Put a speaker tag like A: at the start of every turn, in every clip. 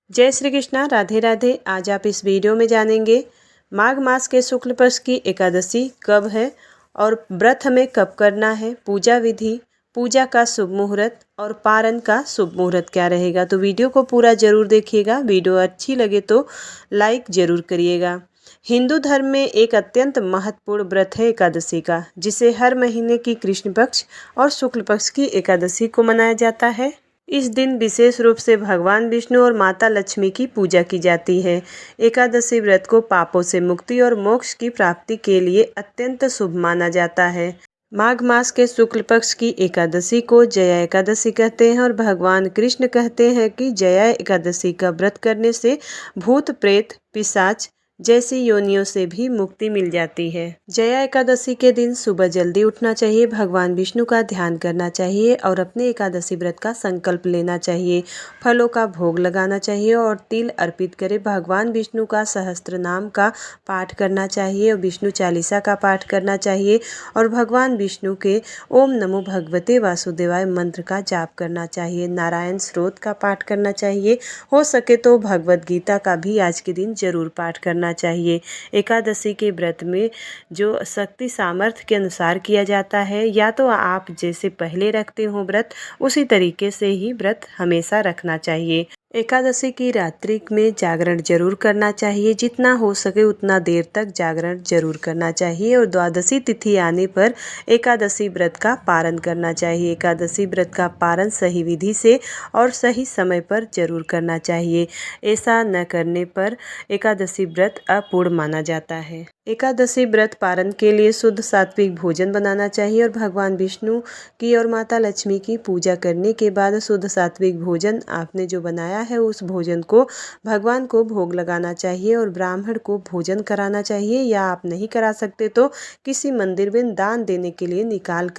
A: जय श्री कृष्णा, राधे राधे। आज आप इस वीडियो में जानेंगे माघ मास के शुक्ल पक्ष की एकादशी कब है और व्रत हमें कब करना है, पूजा विधि, पूजा का शुभ मुहूर्त और पारण का शुभ मुहूर्त क्या रहेगा। तो वीडियो को पूरा जरूर देखिएगा। वीडियो अच्छी लगे तो लाइक जरूर करिएगा। हिंदू धर्म में एक अत्यंत महत्वपूर्ण व्रत है एकादशी का, जिसे हर महीने की कृष्ण पक्ष और शुक्ल पक्ष की एकादशी को मनाया जाता है। इस दिन विशेष रूप से भगवान विष्णु और माता लक्ष्मी की पूजा की जाती है। एकादशी व्रत को पापों से मुक्ति और मोक्ष की प्राप्ति के लिए अत्यंत शुभ माना जाता है। माघ मास के शुक्ल पक्ष की एकादशी को जया एकादशी कहते हैं और भगवान कृष्ण कहते हैं कि जया एकादशी का व्रत करने से भूत प्रेत पिशाच जैसी योनियों से भी मुक्ति मिल जाती है। जया एकादशी के दिन सुबह जल्दी उठना चाहिए, भगवान विष्णु का ध्यान करना चाहिए और अपने एकादशी व्रत का संकल्प लेना चाहिए। फलों का भोग लगाना चाहिए और तिल अर्पित करे। भगवान विष्णु का सहस्त्र नाम का पाठ करना चाहिए और विष्णु चालीसा का पाठ करना चाहिए और भगवान विष्णु के ओम नमो भगवते वासुदेवाय मंत्र का जाप करना चाहिए। नारायण स्रोत का पाठ करना चाहिए। हो सके तो भगवद गीता का भी आज के दिन जरूर पाठ करना चाहिए। एकादशी के व्रत में जो शक्ति सामर्थ्य के अनुसार किया जाता है, या तो आप जैसे पहले रखते हो व्रत, उसी तरीके से ही व्रत हमेशा रखना चाहिए। एकादशी की रात्रि में जागरण जरूर करना चाहिए। जितना हो सके उतना देर तक जागरण जरूर करना चाहिए और द्वादशी तिथि आने पर एकादशी व्रत का पारण करना चाहिए। एकादशी व्रत का पारण सही विधि से और सही समय पर जरूर करना चाहिए। ऐसा न करने पर एकादशी व्रत अपूर्ण माना जाता है। एकादशी व्रत पारण के लिए शुद्ध सात्विक भोजन बनाना चाहिए और भगवान विष्णु की और माता लक्ष्मी की पूजा करने के बाद शुद्ध सात्विक भोजन आपने जो बनाया है उस भोजन को भगवान को भोग लगाना चाहिए और ब्राह्मण को भोजन कराना चाहिए, या आप नहीं करा सकते तो किसी मंदिर में दान देने के लिए निकाल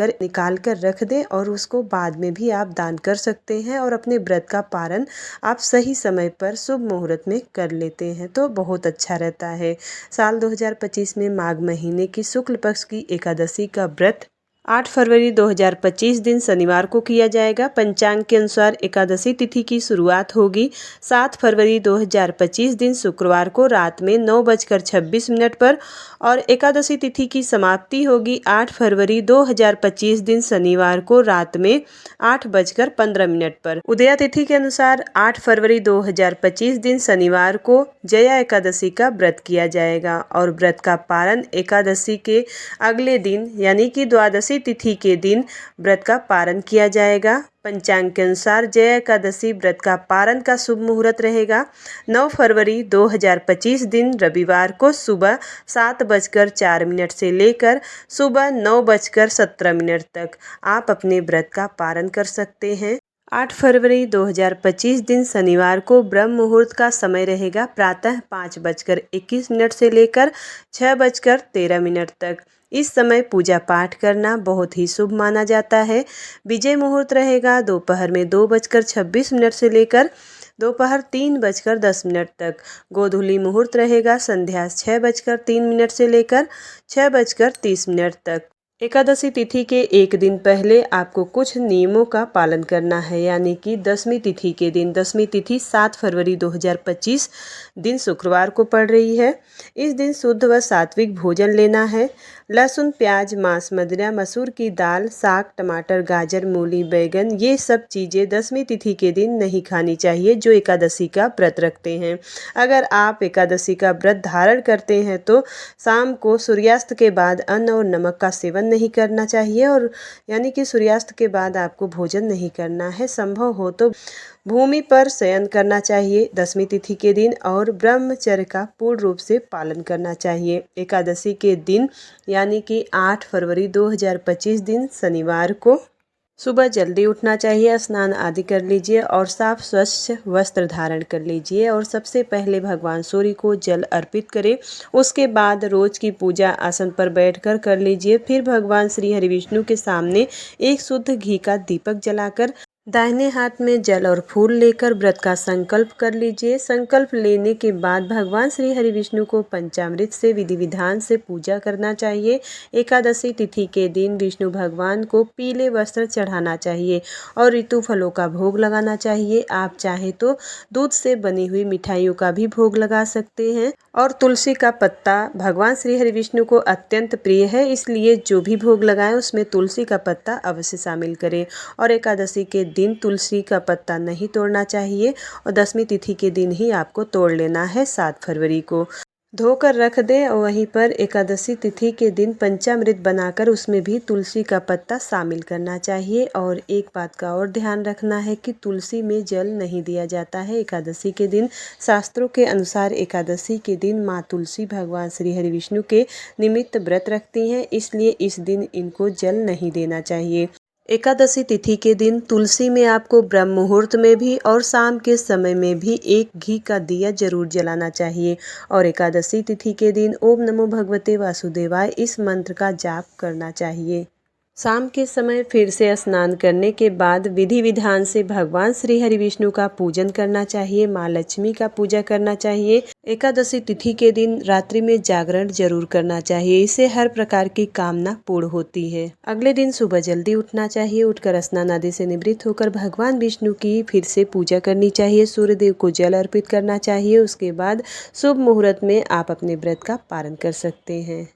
A: कर रख दें और उसको बाद में भी आप दान कर सकते हैं और अपने व्रत का पारण आप सही समय पर शुभ मुहूर्त में कर लेते हैं तो बहुत अच्छा रहता है। साल 2025 में माघ महीने की शुक्ल पक्ष की एकादशी का व्रत 8 फरवरी 2025 दिन शनिवार को किया जाएगा। पंचांग के अनुसार एकादशी तिथि की शुरुआत होगी 7 फरवरी 2025 दिन शुक्रवार को रात में 9:26 पर और एकादशी तिथि की समाप्ति होगी 8 फरवरी 2025 दिन शनिवार को रात में 8:15 पर। उदया तिथि के अनुसार 8 फरवरी 2025 दिन शनिवार को जया एकादशी का व्रत किया जाएगा और व्रत का पारण एकादशी के अगले दिन यानी कि द्वादशी तिथि के दिन व्रत का पारण किया जाएगा। पंचांग के अनुसार जया एकादशी व्रत का पारण का शुभ मुहूर्त रहेगा 9 फरवरी 2025 दिन रविवार को सुबह 7:04 से लेकर सुबह 9:17 तक आप अपने व्रत का पारण कर सकते हैं। 8 फरवरी 2025 दिन शनिवार को ब्रह्म मुहूर्त का समय रहेगा प्रातः 5:21 से लेकर 6:13 तक। इस समय पूजा पाठ करना बहुत ही शुभ माना जाता है। विजय मुहूर्त रहेगा दोपहर में 2:26 से लेकर दोपहर 3:10 तक। गोधूली मुहूर्त रहेगा संध्या 6:03 से लेकर 6:30 तक। एकादशी तिथि के एक दिन पहले आपको कुछ नियमों का पालन करना है, यानी कि दसवीं तिथि के दिन, दसवीं तिथि 7 फरवरी 2025 दिन शुक्रवार को पड़ रही है। इस दिन शुद्ध व सात्विक भोजन लेना है। लहसुन, प्याज, मांस, मदिरा, मसूर की दाल, साग, टमाटर, गाजर, मूली, बैगन, ये सब चीज़ें दसवीं तिथि के दिन नहीं खानी चाहिए जो एकादशी का व्रत रखते हैं। अगर आप एकादशी का व्रत धारण करते हैं तो शाम को सूर्यास्त के बाद अन्न और नमक का सेवन नहीं करना चाहिए और यानी कि सूर्यास्त के बाद आपको भोजन नहीं करना है। संभव हो तो भूमि पर शयन करना चाहिए दसवीं तिथि के दिन और ब्रह्मचर्य का पूर्ण रूप से पालन करना चाहिए। एकादशी के दिन यानी कि 8 फरवरी 2025 दिन शनिवार को सुबह जल्दी उठना चाहिए, स्नान आदि कर लीजिए और साफ स्वच्छ वस्त्र धारण कर लीजिए और सबसे पहले भगवान सूर्य को जल अर्पित करें। उसके बाद रोज की पूजा आसन पर बैठकर कर लीजिए। फिर भगवान श्री हरि विष्णु के सामने एक शुद्ध घी का दीपक जलाकर दाहिने हाथ में जल और फूल लेकर व्रत का संकल्प कर लीजिए। संकल्प लेने के बाद भगवान श्री हरि विष्णु को पंचामृत से विधि विधान से पूजा करना चाहिए। एकादशी तिथि के दिन विष्णु भगवान को पीले वस्त्र चढ़ाना चाहिए और ऋतु फलों का भोग लगाना चाहिए। आप चाहे तो दूध से बनी हुई मिठाइयों का भी भोग लगा सकते हैं। और तुलसी का पत्ता भगवान श्री हरि विष्णु को अत्यंत प्रिय है, इसलिए जो भी भोग लगाएं उसमें तुलसी का पत्ता अवश्य शामिल करें। और एकादशी के दिन तुलसी का पत्ता नहीं तोड़ना चाहिए और 10वीं तिथि के दिन ही आपको तोड़ लेना है 7 फरवरी को। धोकर रख दें और वहीं पर एकादशी तिथि के दिन पंचामृत बनाकर उसमें भी तुलसी का पत्ता शामिल करना चाहिए। और एक बात का और ध्यान रखना है कि तुलसी में जल नहीं दिया जाता है एकादशी के दिन। शास्त्रों के अनुसार एकादशी के दिन माँ तुलसी भगवान श्री हरि विष्णु के निमित्त व्रत रखती हैं, इसलिए इस दिन इनको जल नहीं देना चाहिए। एकादशी तिथि के दिन तुलसी में आपको ब्रह्म मुहूर्त में भी और शाम के समय में भी एक घी का दिया जरूर जलाना चाहिए। और एकादशी तिथि के दिन ओम नमो भगवते वासुदेवाय इस मंत्र का जाप करना चाहिए। शाम के समय फिर से स्नान करने के बाद विधि विधान से भगवान श्री हरि विष्णु का पूजन करना चाहिए, माँ लक्ष्मी का पूजा करना चाहिए। एकादशी तिथि के दिन रात्रि में जागरण जरूर करना चाहिए, इससे हर प्रकार की कामना पूर्ण होती है। अगले दिन सुबह जल्दी उठना चाहिए, उठकर स्नान आदि से निवृत्त होकर भगवान विष्णु की फिर से पूजा करनी चाहिए। सूर्यदेव को जल अर्पित करना चाहिए। उसके बाद शुभ मुहूर्त में आप अपने व्रत का पालन कर सकते हैं।